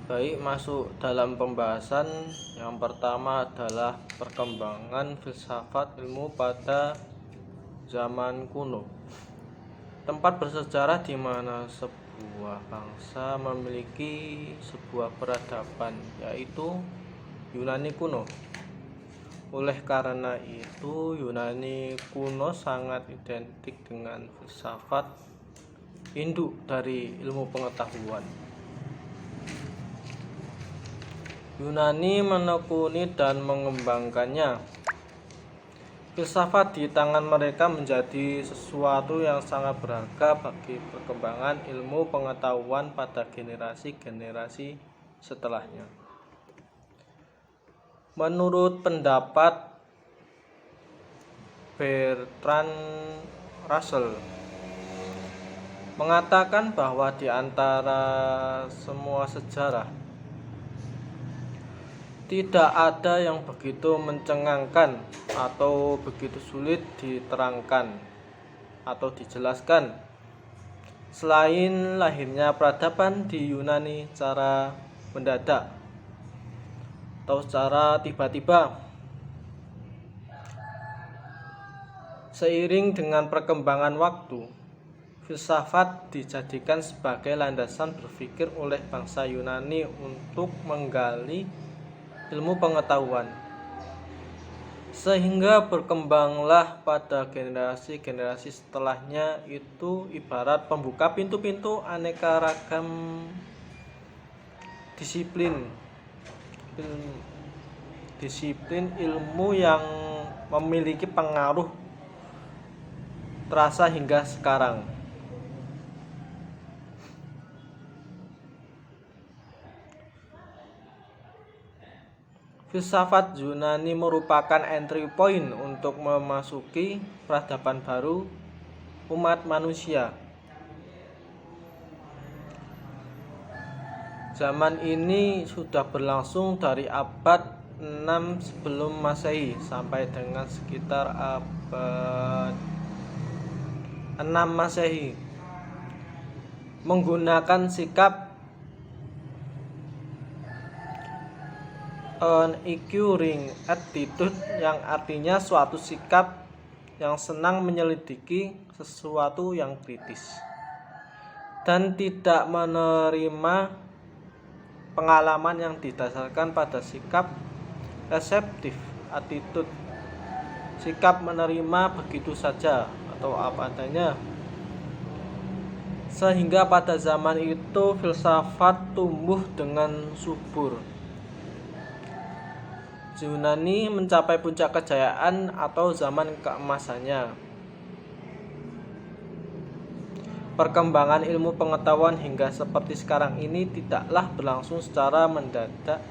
Baik, masuk dalam pembahasan. Yang pertama adalah perkembangan filsafat ilmu pada zaman kuno. Tempat bersejarah di mana sebuah bangsa memiliki sebuah peradaban, yaitu Yunani kuno. Oleh karena itu, Yunani kuno sangat identik dengan filsafat, induk dari ilmu pengetahuan. Yunani menekuni dan mengembangkannya. Filsafat di tangan mereka menjadi sesuatu yang sangat berharga bagi perkembangan ilmu pengetahuan pada generasi-generasi setelahnya. Menurut pendapat Bertrand Russell, mengatakan bahwa di antara semua sejarah tidak ada yang begitu mencengangkan atau begitu sulit diterangkan atau dijelaskan selain lahirnya peradaban di Yunani secara mendadak atau secara tiba-tiba. Seiring dengan perkembangan waktu, filsafat dijadikan sebagai landasan berpikir oleh bangsa Yunani untuk menggali ilmu pengetahuan, sehingga berkembanglah pada generasi-generasi setelahnya. Itu ibarat pembuka pintu-pintu aneka ragam disiplin ilmu yang memiliki pengaruh terasa hingga sekarang. Filsafat Yunani merupakan entry point untuk memasuki peradaban baru umat manusia. Zaman ini sudah berlangsung dari abad 6 sebelum Masehi sampai dengan sekitar abad 6 Masehi, menggunakan sikap an inquiring attitude, yang artinya suatu sikap yang senang menyelidiki sesuatu yang kritis dan tidak menerima pengalaman yang didasarkan pada sikap reseptif attitude, sikap menerima begitu saja atau apa adanya. Sehingga pada zaman itu filsafat tumbuh dengan subur. Yunani mencapai puncak kejayaan atau zaman keemasannya. Perkembangan ilmu pengetahuan hingga seperti sekarang ini tidaklah berlangsung secara mendadak,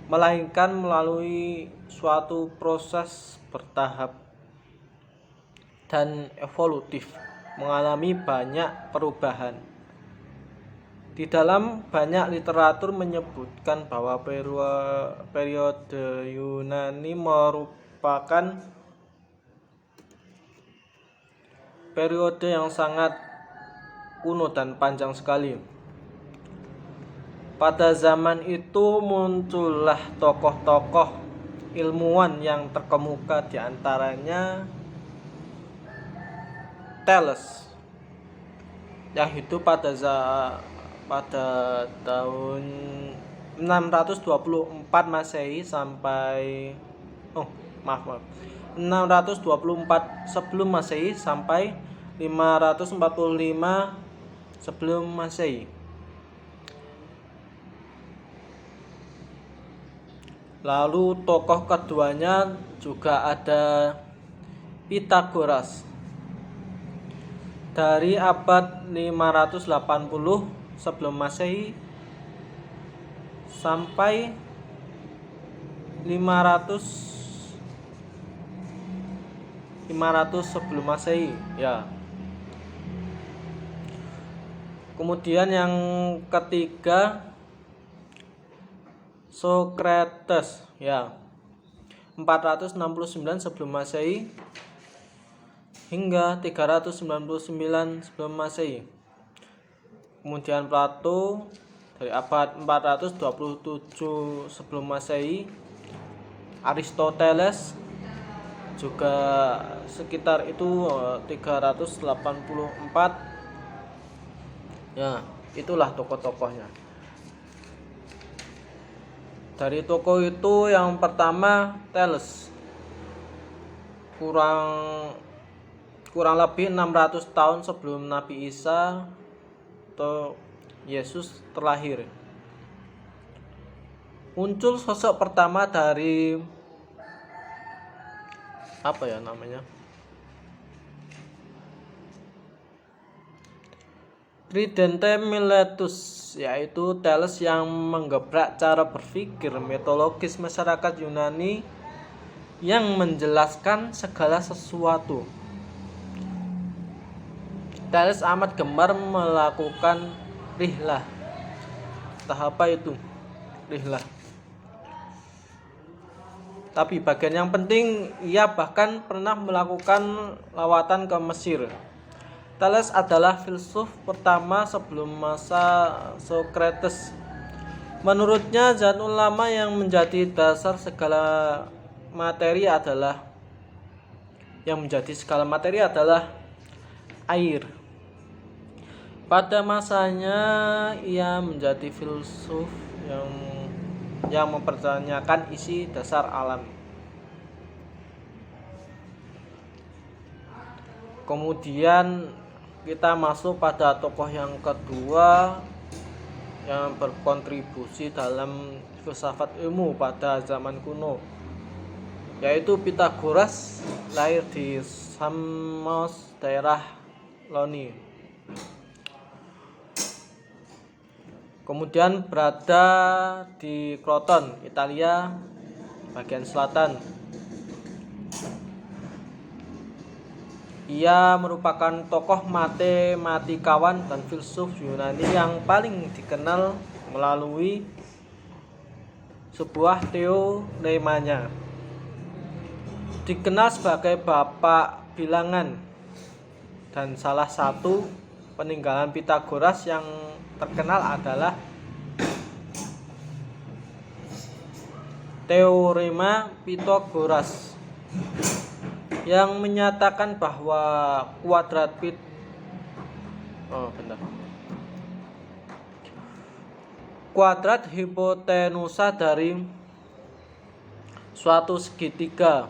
melainkan melalui suatu proses bertahap dan evolutif, mengalami banyak perubahan. Di dalam banyak literatur menyebutkan bahwa periode Yunani merupakan periode yang sangat kuno dan panjang sekali. Pada zaman itu muncullah tokoh-tokoh ilmuwan yang terkemuka, di antaranya Thales yang hidup pada tahun 624 Masehi sampai 624 sebelum Masehi sampai 545 sebelum Masehi. Lalu tokoh keduanya juga ada Pythagoras dari abad 580 sebelum Masehi sampai 500 sebelum Masehi ya. Kemudian yang ketiga Socrates ya, 469 sebelum Masehi hingga 399 sebelum Masehi. Kemudian Plato dari abad 427 sebelum Masehi. Aristoteles juga sekitar itu 384. Ya, itulah tokoh-tokohnya. Dari tokoh itu yang pertama Thales, kurang lebih 600 tahun sebelum Nabi Isa atau Yesus terlahir. Muncul sosok pertama dari Tridente Miletus, yaitu Thales yang menggebrak cara berpikir mitologis masyarakat Yunani yang menjelaskan segala sesuatu. Thales amat gemar melakukan rihlah. Apa itu rihlah? Tapi bagian yang penting, ia bahkan pernah melakukan lawatan ke Mesir. Thales adalah filsuf pertama sebelum masa Socrates. Menurutnya, zat ulama yang menjadi dasar segala materi adalah air. Pada masanya ia menjadi filsuf yang mempertanyakan isi dasar alam. Kemudian kita masuk pada tokoh yang kedua yang berkontribusi dalam filsafat ilmu pada zaman kuno, yaitu Pythagoras, lahir di Samos, daerah Loni. Kemudian berada di Kroton, Italia bagian selatan. Ia merupakan tokoh matematikawan dan filsuf Yunani yang paling dikenal melalui sebuah teoremanya. Dikenal sebagai bapak bilangan, dan salah satu peninggalan Pythagoras yang terkenal adalah teorema Pythagoras yang menyatakan bahwa kuadrat hipotenusa dari suatu segitiga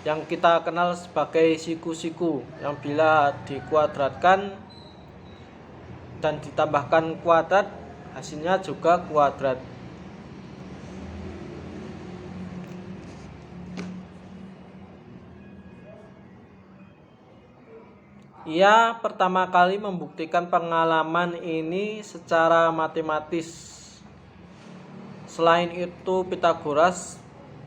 yang kita kenal sebagai siku-siku, yang bila dikuadratkan dan ditambahkan kuadrat, hasilnya juga kuadrat. Ia pertama kali membuktikan pengalaman ini secara matematis. Selain itu, Pythagoras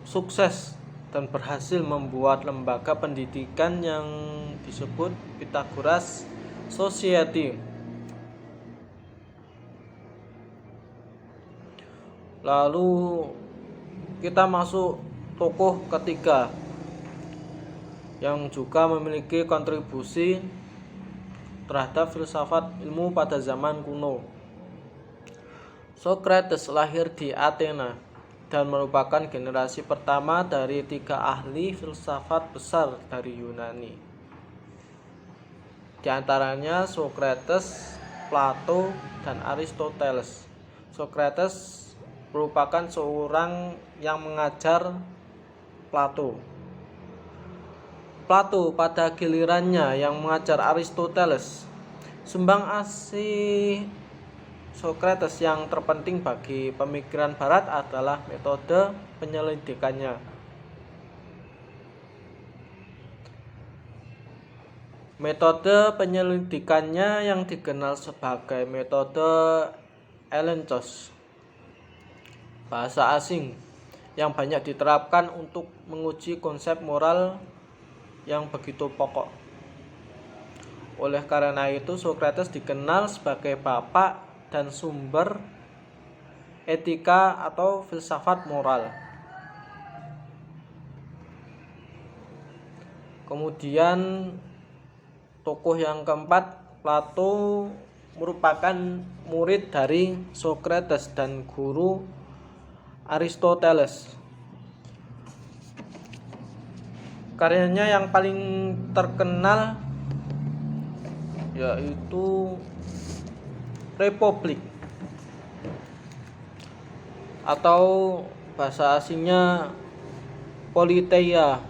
sukses dan berhasil membuat lembaga pendidikan yang disebut Pythagoras Society. Lalu kita masuk tokoh ketiga yang juga memiliki kontribusi terhadap filsafat ilmu pada zaman kuno. Socrates lahir di Athena dan merupakan generasi pertama dari 3 ahli filsafat besar dari Yunani. Di antaranya Socrates, Plato, dan Aristoteles. Socrates merupakan seorang yang mengajar Plato. Plato pada gilirannya yang mengajar Aristoteles. Sumbang asih Socrates yang terpenting bagi pemikiran barat adalah metode penyelidikannya. Metode penyelidikannya yang dikenal sebagai metode Elenchos, bahasa asing yang banyak diterapkan untuk menguji konsep moral yang begitu pokok. Oleh karena itu, Socrates dikenal sebagai bapak dan sumber etika atau filsafat moral. Kemudian tokoh yang keempat, Plato, merupakan murid dari Socrates dan guru Aristoteles. Karyanya yang paling terkenal yaitu Republik, atau bahasa asingnya Politeia,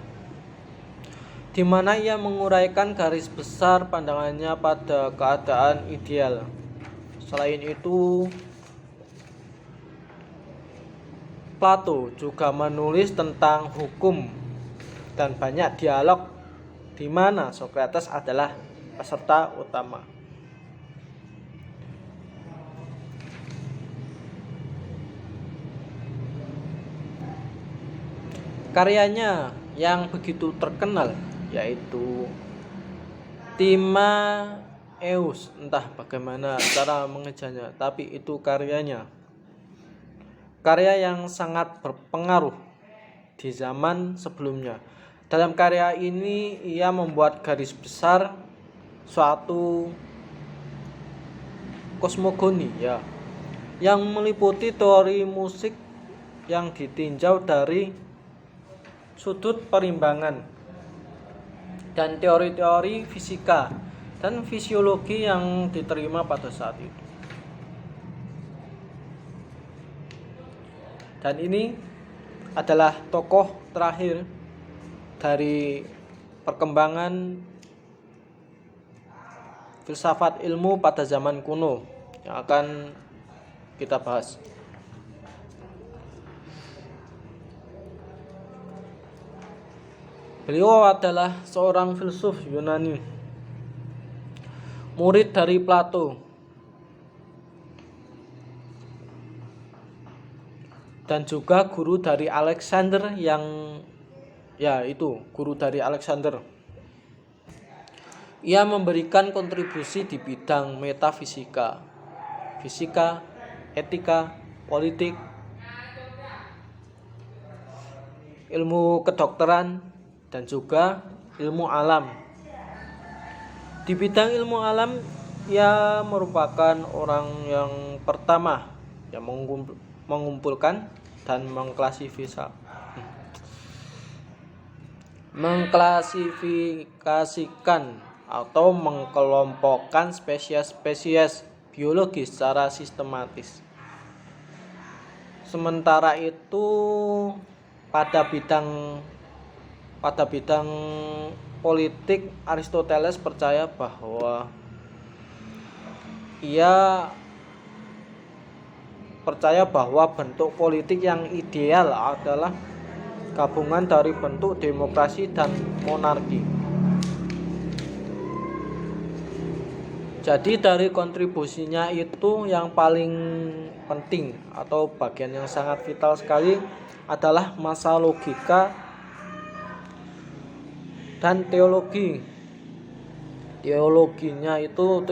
di mana ia menguraikan garis besar pandangannya pada keadaan ideal. Selain itu, Plato juga menulis tentang hukum dan banyak dialog di mana Socrates adalah peserta utama. Karyanya yang begitu terkenal yaitu Timaeus, entah bagaimana cara mengejanya, tapi itu karyanya. Karya yang sangat berpengaruh di zaman sebelumnya. Dalam karya ini ia membuat garis besar suatu kosmogoni yang meliputi teori musik yang ditinjau dari sudut perimbangan dan teori-teori fisika dan fisiologi yang diterima pada saat itu. Dan ini adalah tokoh terakhir dari perkembangan filsafat ilmu pada zaman kuno yang akan kita bahas. Beliau adalah seorang filsuf Yunani, murid dari Plato, dan juga guru dari Alexander guru dari Alexander. Ia memberikan kontribusi di bidang metafisika, fisika, etika, politik, ilmu kedokteran, dan juga ilmu alam. Di bidang ilmu alam, ia merupakan orang yang pertama yang mengumpulkan dan mengklasifikasikan atau mengkelompokkan spesies-spesies biologi secara sistematis. Sementara itu pada bidang politik, Aristoteles percaya bahwa bentuk politik yang ideal adalah gabungan dari bentuk demokrasi dan monarki. Jadi dari kontribusinya itu yang paling penting atau bagian yang sangat vital sekali adalah masa logika dan teologi. Teologinya itu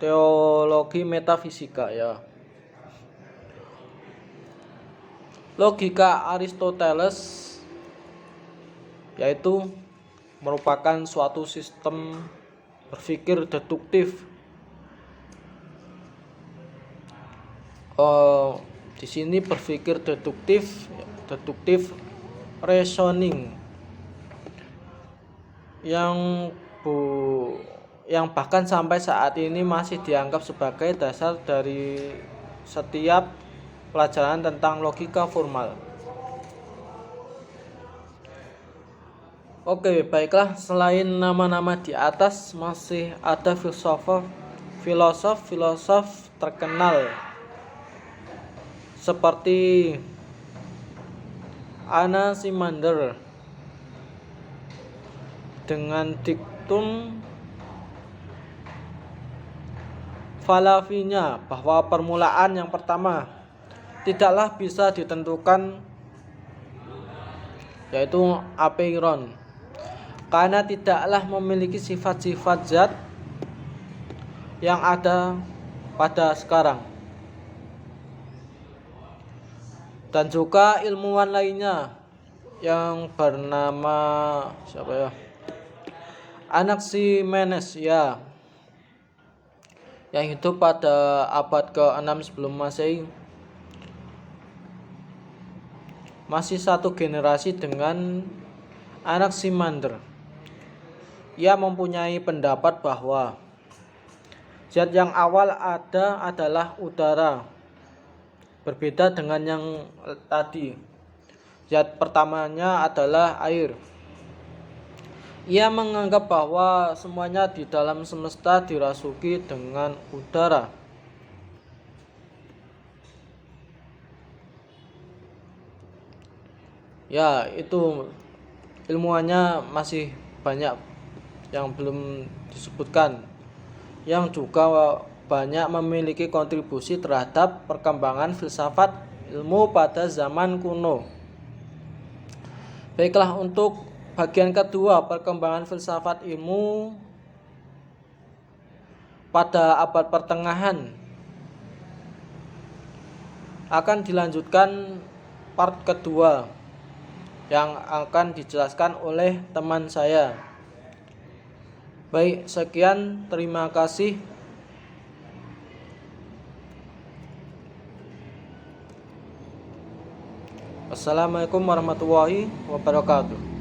teologi metafisika Logika Aristoteles yaitu merupakan suatu sistem berpikir deduktif. Di sini berpikir deduktif reasoning yang bahkan sampai saat ini masih dianggap sebagai dasar dari setiap pelajaran tentang logika formal. Oke, baiklah, selain nama-nama di atas masih ada filosof terkenal seperti Anaximander dengan diktum Falavinya bahwa permulaan yang pertama tidaklah bisa ditentukan, yaitu apeiron, karena tidaklah memiliki sifat-sifat zat yang ada pada sekarang. Dan juga ilmuwan lainnya yang bernama Anaximenes yang hidup pada abad ke-6 sebelum Masehi. Masih satu generasi dengan Anaximander. Ia mempunyai pendapat bahwa zat yang awal ada adalah udara, berbeda dengan yang tadi. Zat pertamanya adalah air. Ia menganggap bahwa semuanya di dalam semesta dirasuki dengan udara. Ya, itu ilmuannya masih banyak yang belum disebutkan, yang juga banyak memiliki kontribusi terhadap perkembangan filsafat ilmu pada zaman kuno. Baiklah, untuk bagian kedua, perkembangan filsafat ilmu pada abad pertengahan, akan dilanjutkan part kedua yang akan dijelaskan oleh teman saya. Baik, sekian, terima kasih. Assalamualaikum warahmatullahi wabarakatuh.